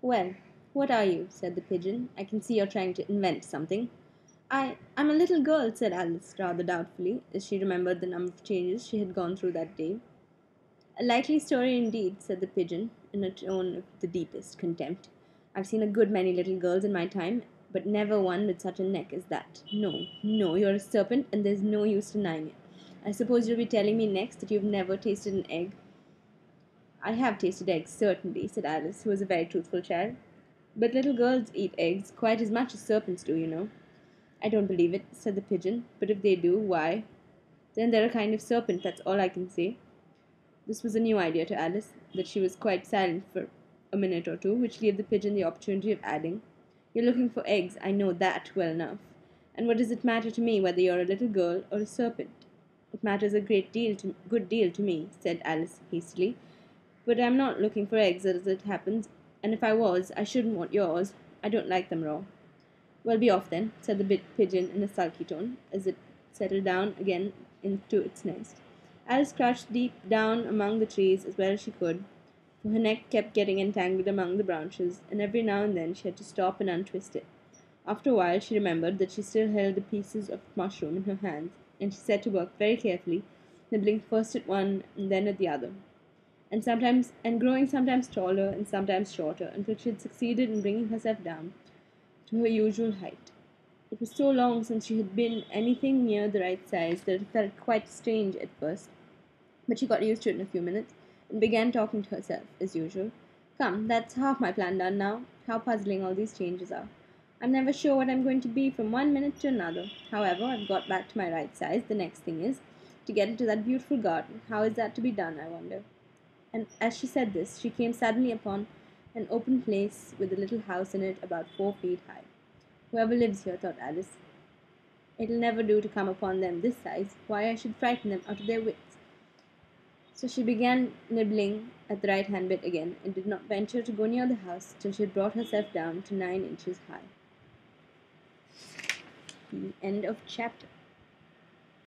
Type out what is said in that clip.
Well, what are you? Said the pigeon. I can see you're trying to invent something. I'm a little girl, said Alice rather doubtfully, as she remembered the number of changes she had gone through that day. A likely story indeed, said the pigeon, in a tone of the deepest contempt. I've seen a good many little girls in my time, but never one with such a neck as that. No, no, you're a serpent, and there's no use denying it. I suppose you'll be telling me next that you've never tasted an egg. I have tasted eggs, certainly, said Alice, who was a very truthful child. But little girls eat eggs quite as much as serpents do, you know. I don't believe it, said the pigeon, but if they do, why? Then they're a kind of serpent, that's all I can say. This was a new idea to Alice, that she was quite silent for a minute or two, which gave the pigeon the opportunity of adding, You're looking for eggs, I know that well enough. And what does it matter to me whether you're a little girl or a serpent? It matters a good deal to me, said Alice hastily. But I'm not looking for eggs as it happens, and if I was, I shouldn't want yours. I don't like them raw. Well, be off then, said the bit pigeon in a sulky tone, as it settled down again into its nest. Alice crouched deep down among the trees as well as she could, for her neck kept getting entangled among the branches, and every now and then she had to stop and untwist it. After a while she remembered that she still held the pieces of mushroom in her hands, and she set to work very carefully, nibbling first at one and then at the other, and growing sometimes taller and sometimes shorter, until she had succeeded in bringing herself down to her usual height. It was so long since she had been anything near the right size that it felt quite strange at first, but she got used to it in a few minutes, and began talking to herself, as usual. Come, that's half my plan done now. How puzzling all these changes are. I'm never sure what I'm going to be from one minute to another. However, I've got back to my right size. The next thing is to get into that beautiful garden. How is that to be done, I wonder? And as she said this, she came suddenly upon an open place with a little house in it about 4 feet high. Whoever lives here, thought Alice, it'll never do to come upon them this size. Why, I should frighten them out of their wits. So she began nibbling at the right hand bit again, and did not venture to go near the house till she had brought herself down to 9 inches high. The end of chapter.